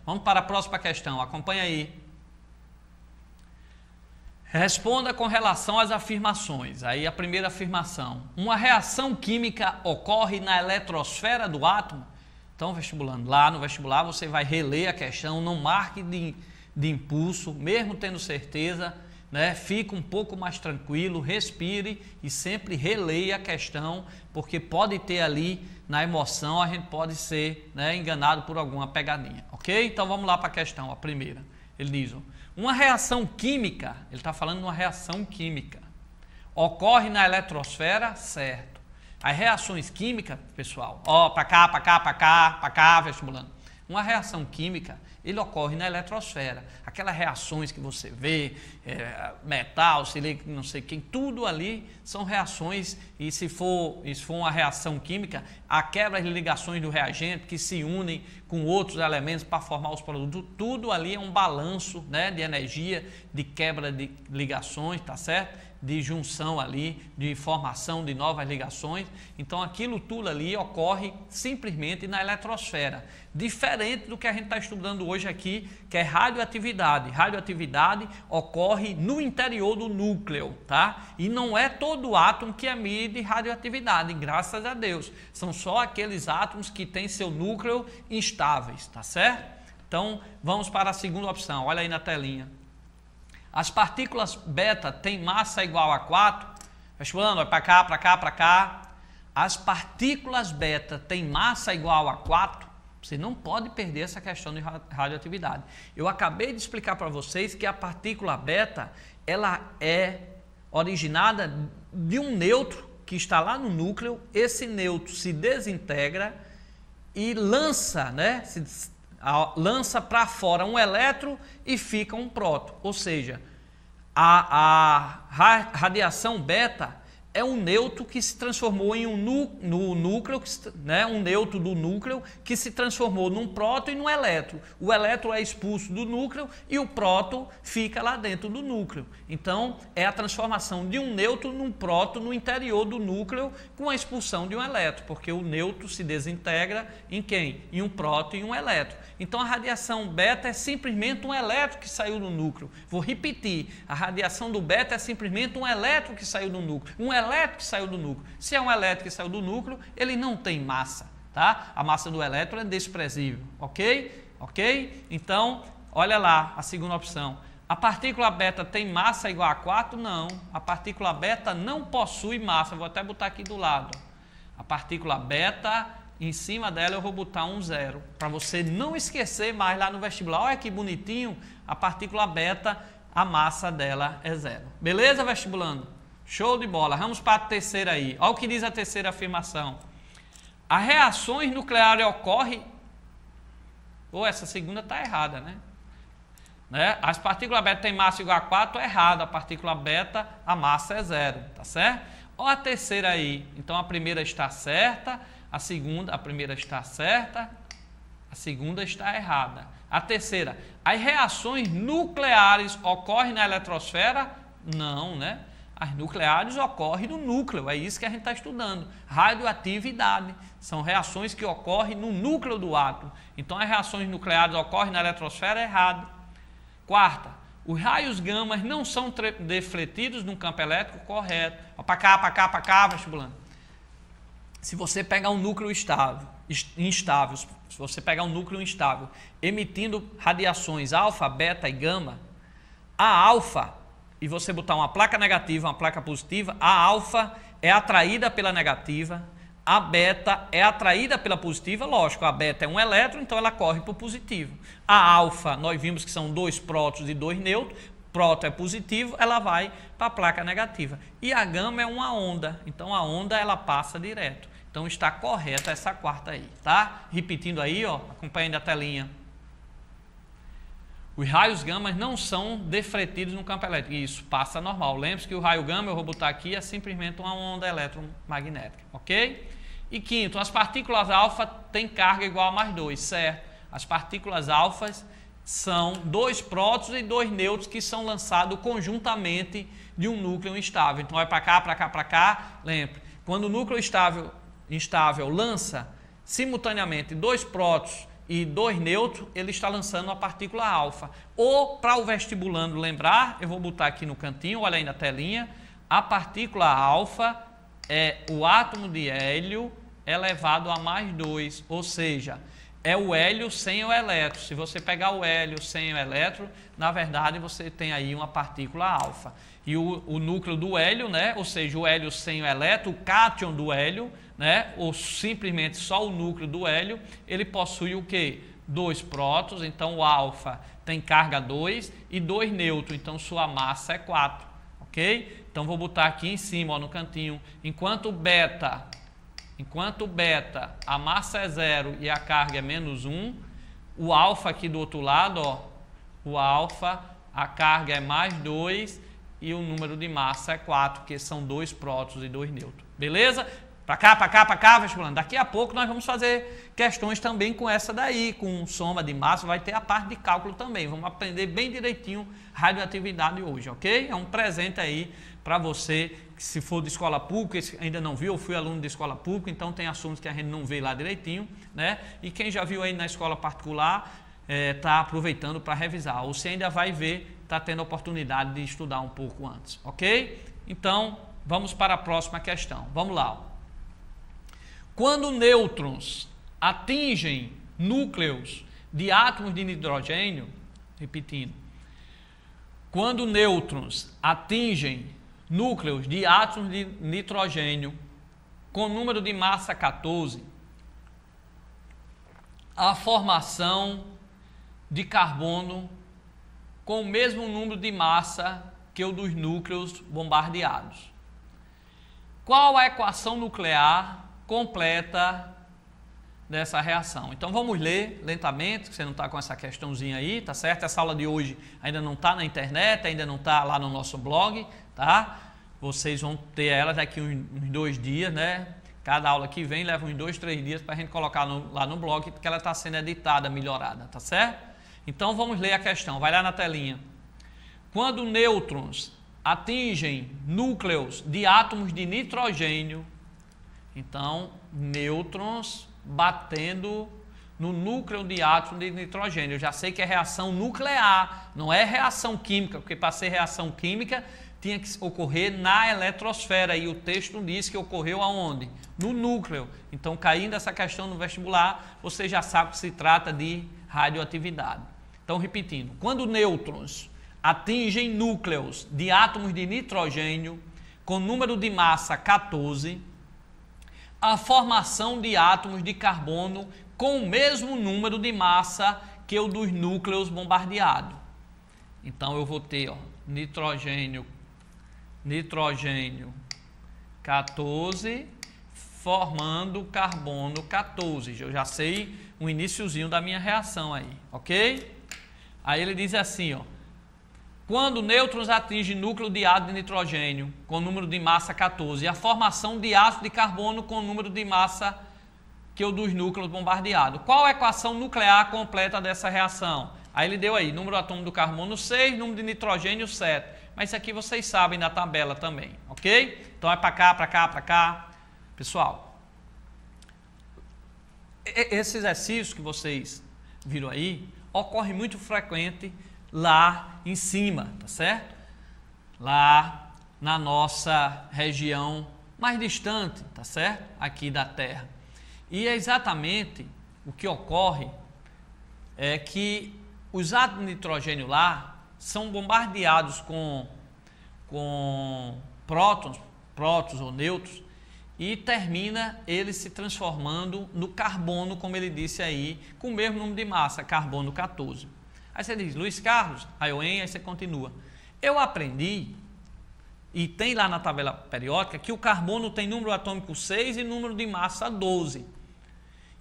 Vamos para a próxima questão, acompanha aí. Responda com relação às afirmações. Aí a primeira afirmação. Uma reação química ocorre na eletrosfera do átomo? Então, vestibulando, lá no vestibular você vai reler a questão, não marque de impulso, mesmo tendo certeza, né? Fica um pouco mais tranquilo, respire e sempre releia a questão, porque pode ter ali, na emoção, a gente pode ser, né, enganado por alguma pegadinha, ok? Então vamos lá para a questão, a primeira. Ele diz, uma reação química, ele está falando de uma reação química, ocorre na eletrosfera, certo. As reações químicas, pessoal, ó, para cá, para cá, para cá, para cá, vestibulando. Uma reação química, ele ocorre na eletrosfera. Aquelas reações que você vê, metal, silício, não sei quem, tudo ali são reações, e se for uma reação química, a quebra de ligações do reagente que se unem com outros elementos para formar os produtos, tudo ali é um balanço, né, de energia, de quebra de ligações, tá certo? De junção ali, de formação de novas ligações. Então aquilo tudo ali ocorre simplesmente na eletrosfera, diferente do que a gente está estudando hoje aqui, que é radioatividade. Radioatividade ocorre no interior do núcleo, tá? E não é todo átomo que emite radioatividade, graças a Deus. São só aqueles átomos que têm seu núcleo instáveis, tá certo? Então vamos para a segunda opção, olha aí na telinha. As partículas beta têm massa igual a 4? Vestibulando, vai para cá, para cá, para cá. As partículas beta têm massa igual a 4? Você não pode perder essa questão de radioatividade. Eu acabei de explicar para vocês que a partícula beta, ela é originada de um nêutron que está lá no núcleo. Esse nêutron se desintegra e lança, né? Lança para fora um elétron e fica um próton. Ou seja, a radiação beta é um nêutron que se transformou em um núcleo, né, um nêutron do núcleo que se transformou num próton e num elétron. O elétron é expulso do núcleo e o próton fica lá dentro do núcleo. Então, é a transformação de um nêutron num próton no interior do núcleo com a expulsão de um elétron, porque o nêutron se desintegra em quem? Em um próton e um elétron. Então, a radiação beta é simplesmente um elétron que saiu do núcleo. Vou repetir, a radiação do beta é simplesmente um elétron que saiu do núcleo. Um elétron que saiu do núcleo. Se é um elétron que saiu do núcleo, ele não tem massa, tá? A massa do elétron é desprezível, ok? Ok? Então, olha lá a segunda opção. A partícula beta tem massa igual a 4? Não. A partícula beta não possui massa. Vou até botar aqui do lado. A partícula beta, em cima dela eu vou botar um 0, para você não esquecer mais lá no vestibular. Olha que bonitinho, a partícula beta, a massa dela é 0. Beleza, vestibulando? Show de bola. Vamos para a terceira aí. Olha o que diz a terceira afirmação. As reações nucleares ocorrem... essa segunda está errada, né? As partículas beta têm massa igual a 4, é errado. A partícula beta, a massa é 0, tá certo? Olha a terceira aí. Então a primeira está certa, a primeira está certa, a segunda está errada. A terceira, as reações nucleares ocorrem na eletrosfera? Não, né? As nucleares ocorrem no núcleo, é isso que a gente está estudando. Radioatividade, são reações que ocorrem no núcleo do átomo. Então as reações nucleares ocorrem na eletrosfera, é errado. Quarta, os raios gama não são defletidos no campo elétrico, correto. Para cá, para cá, para cá, vestibulando. Se você pegar um núcleo instável, se você pegar um núcleo instável, emitindo radiações alfa, beta e gama, a alfa, e você botar uma placa negativa, uma placa positiva, a alfa é atraída pela negativa, a beta é atraída pela positiva, lógico, a beta é um elétron, então ela corre para o positivo. A alfa, nós vimos que são 2 prótons e 2 nêutrons, próton é positivo, ela vai para a placa negativa. E a gama é uma onda, então a onda ela passa direto. Então está correta essa quarta aí, tá? Repetindo aí, ó, acompanhando a telinha. Os raios gama não são defletidos no campo elétrico. Isso, passa normal. Lembre-se que o raio gama, eu vou botar aqui, é simplesmente uma onda eletromagnética, ok? E quinto, as partículas alfa têm carga igual a mais 2, certo? As partículas alfas são 2 prótons e 2 nêutrons que são lançados conjuntamente de um núcleo instável. Então vai para cá, para cá, para cá. Lembre, quando o núcleo instável lança simultaneamente 2 prótons e 2 nêutrons, ele está lançando a partícula alfa. Ou, para o vestibulando lembrar, eu vou botar aqui no cantinho, olha aí na telinha, a partícula alfa é o átomo de hélio elevado a mais 2, ou seja, é o hélio sem o elétron. Se você pegar o hélio sem o elétron, na verdade você tem aí uma partícula alfa. E o núcleo do hélio, né, ou seja, o hélio sem o elétron, o cátion do hélio, né, ou simplesmente só o núcleo do hélio, ele possui o quê? 2 prótons, então o alfa tem carga 2 e 2 nêutrons, então sua massa é 4, ok? Então vou botar aqui em cima, ó, no cantinho, enquanto beta a massa é 0 e a carga é menos 1, o alfa aqui do outro lado, ó, o alfa, a carga é mais 2 e o número de massa é 4, que são 2 prótons e 2 nêutrons. Beleza? Para cá, vestibulando. Daqui a pouco nós vamos fazer questões também com essa daí, com soma de massa, vai ter a parte de cálculo também. Vamos aprender bem direitinho radioatividade hoje, ok? É um presente aí para você, que se for de escola pública, ainda não viu, eu fui aluno de escola pública, então tem assuntos que a gente não vê lá direitinho, né? E quem já viu aí na escola particular, está aproveitando para revisar. Ou se ainda vai ver, está tendo a oportunidade de estudar um pouco antes, ok? Então, vamos para a próxima questão. Vamos lá. Quando nêutrons atingem núcleos de átomos de nitrogênio, repetindo, quando nêutrons atingem núcleos de átomos de nitrogênio com número de massa 14, a formação de carbono com o mesmo número de massa que o dos núcleos bombardeados. Qual a equação nuclear completa dessa reação? Então vamos ler lentamente, que você não está com essa questãozinha aí, tá certo? Essa aula de hoje ainda não está na internet, ainda não está lá no nosso blog, tá? Vocês vão ter ela daqui uns 2 dias, né? Cada aula que vem leva uns 2, 3 dias para a gente colocar lá no blog, porque ela está sendo editada, melhorada, tá certo? Então vamos ler a questão, vai lá na telinha. Quando nêutrons atingem núcleos de átomos de nitrogênio, então nêutrons batendo no núcleo de átomo de nitrogênio. Eu já sei que é reação nuclear, não é reação química, porque para ser reação química tinha que ocorrer na eletrosfera, e o texto diz que ocorreu aonde? No núcleo. Então, caindo essa questão no vestibular, você já sabe que se trata de radioatividade. Então, repetindo, quando nêutrons atingem núcleos de átomos de nitrogênio com número de massa 14, a formação de átomos de carbono com o mesmo número de massa que o dos núcleos bombardeados. Então eu vou ter, ó, nitrogênio 14 formando carbono 14. Eu já sei o iniciozinho da minha reação aí, ok? Aí ele diz assim, ó, quando nêutrons atingem núcleo de átomo de nitrogênio com número de massa 14 e a formação de ácido de carbono com número de massa que o dos núcleos bombardeados. Qual a equação nuclear completa dessa reação? Aí ele deu aí, número atômico do carbono 6, número de nitrogênio 7. Mas isso aqui vocês sabem na tabela também, ok? Então é para cá. Pessoal, esse exercício que vocês viram aí ocorre muito frequente lá em cima, tá certo? Lá na nossa região mais distante, tá certo? Aqui da Terra. E é exatamente o que ocorre é que os átomos de nitrogênio lá são bombardeados com prótons ou nêutrons e termina ele se transformando no carbono, como ele disse aí, com o mesmo número de massa, carbono 14. Aí você diz, Luiz Carlos, aí você continua. Eu aprendi, e tem lá na tabela periódica, que o carbono tem número atômico 6 e número de massa 12.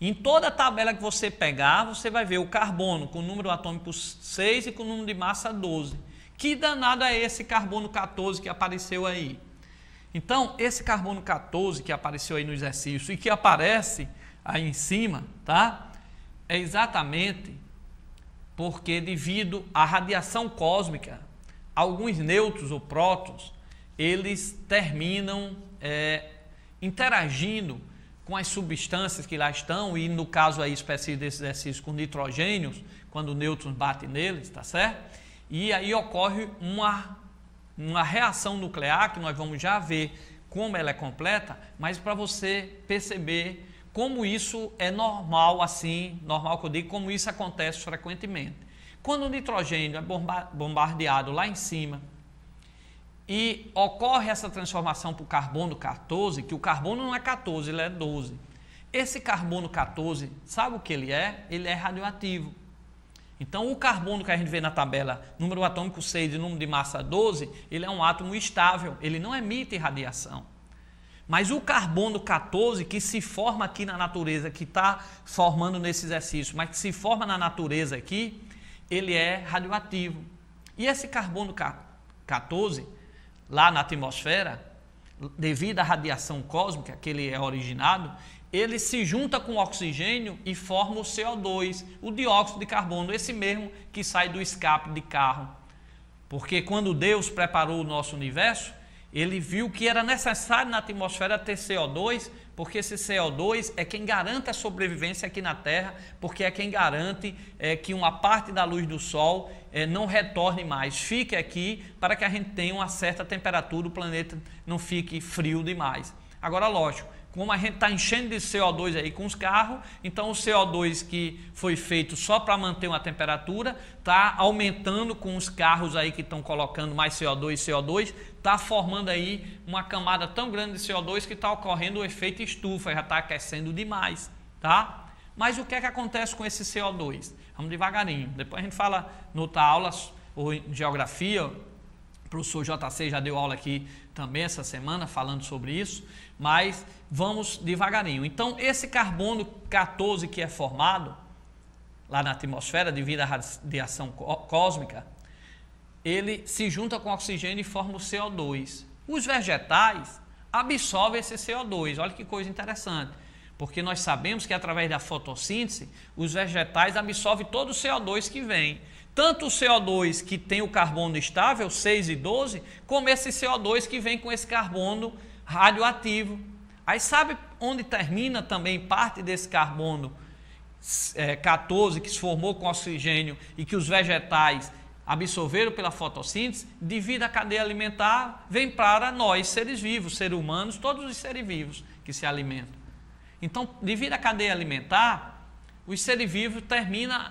Em toda a tabela que você pegar, você vai ver o carbono com número atômico 6 e com número de massa 12. Que danado é esse carbono 14 que apareceu aí? Então, esse carbono 14 que apareceu aí no exercício e que aparece aí em cima, tá? É exatamente porque devido à radiação cósmica, alguns nêutrons ou prótons, eles terminam interagindo com as substâncias que lá estão, e no caso aí específico desse exercício com nitrogênios, quando o nêutron bate neles, tá certo? E aí ocorre uma reação nuclear, que nós vamos já ver como ela é completa, mas para você perceber como isso é normal, assim, normal que eu digo, como isso acontece frequentemente. Quando o nitrogênio é bombardeado lá em cima e ocorre essa transformação para o carbono 14, que o carbono não é 14, ele é 12. Esse carbono 14, sabe o que ele é? Ele é radioativo. Então, o carbono que a gente vê na tabela, número atômico 6 e número de massa 12, ele é um átomo estável, ele não emite radiação. Mas o carbono 14, que se forma aqui na natureza, que está formando nesse exercício, mas que se forma na natureza aqui, ele é radioativo. E esse carbono 14, lá na atmosfera, devido à radiação cósmica que ele é originado, ele se junta com o oxigênio e forma o CO2, o dióxido de carbono, esse mesmo que sai do escape de carro. Porque quando Deus preparou o nosso universo, ele viu que era necessário na atmosfera ter CO2, porque esse CO2 é quem garante a sobrevivência aqui na Terra, porque é quem garante que uma parte da luz do Sol não retorne mais, fique aqui para que a gente tenha uma certa temperatura, o planeta não fique frio demais. Agora, lógico, como a gente está enchendo de CO2 aí com os carros, então o CO2 que foi feito só para manter uma temperatura, está aumentando com os carros aí que estão colocando mais CO2, está formando aí uma camada tão grande de CO2 que está ocorrendo o efeito estufa, já está aquecendo demais, tá? Mas o que é que acontece com esse CO2? Vamos devagarinho, depois a gente fala em outra aula, ou em geografia, o professor JC já deu aula aqui também essa semana falando sobre isso, mas vamos devagarinho. Então, esse carbono 14 que é formado lá na atmosfera devido à radiação cósmica, ele se junta com o oxigênio e forma o CO2. Os vegetais absorvem esse CO2, olha que coisa interessante, porque nós sabemos que através da fotossíntese, os vegetais absorvem todo o CO2 que vem. Tanto o CO2 que tem o carbono estável, 6 e 12, como esse CO2 que vem com esse carbono radioativo. Aí sabe onde termina também parte desse carbono 14 que se formou com oxigênio e que os vegetais absorveram pela fotossíntese? Devido à cadeia alimentar, vem para nós, seres vivos, seres humanos, todos os seres vivos que se alimentam. Então, devido à cadeia alimentar, os seres vivos terminam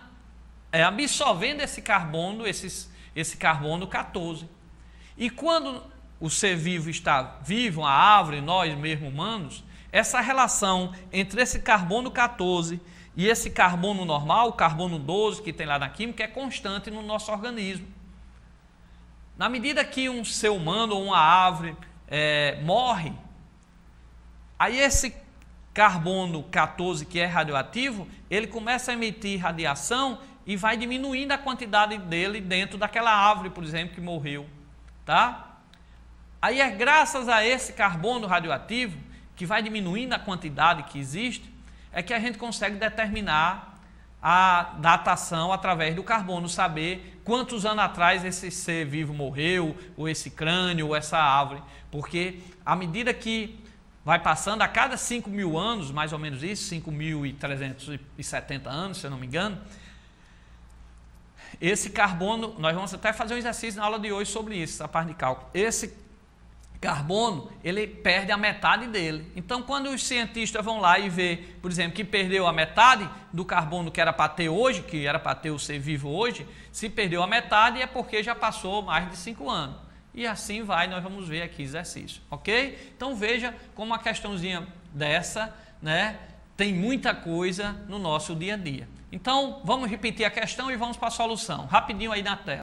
absorvendo esse carbono, esse carbono 14. E quando o ser vivo está vivo, a árvore, nós mesmo humanos, essa relação entre esse carbono 14 e esse carbono normal, o carbono 12 que tem lá na química, é constante no nosso organismo. Na medida que um ser humano ou uma árvore morre, aí esse carbono 14 que é radioativo, ele começa a emitir radiação e vai diminuindo a quantidade dele dentro daquela árvore, por exemplo, que morreu, tá? Aí é graças a esse carbono radioativo, que vai diminuindo a quantidade que existe, é que a gente consegue determinar a datação através do carbono, saber quantos anos atrás esse ser vivo morreu, ou esse crânio, ou essa árvore, porque à medida que vai passando, a cada 5.000 anos, mais ou menos isso, 5.370 anos, se eu não me engano, esse carbono, nós vamos até fazer um exercício na aula de hoje sobre isso, essa parte de cálculo. Esse carbono, ele perde a metade dele. Então, quando os cientistas vão lá e vê, por exemplo, que perdeu a metade do carbono que era para ter hoje, que era para ter o ser vivo hoje, se perdeu a metade é porque já passou mais de 5 anos. E assim vai, nós vamos ver aqui exercício, ok? Então, veja como uma questãozinha dessa, né, tem muita coisa no nosso dia a dia. Então, vamos repetir a questão e vamos para a solução. Rapidinho aí na tela.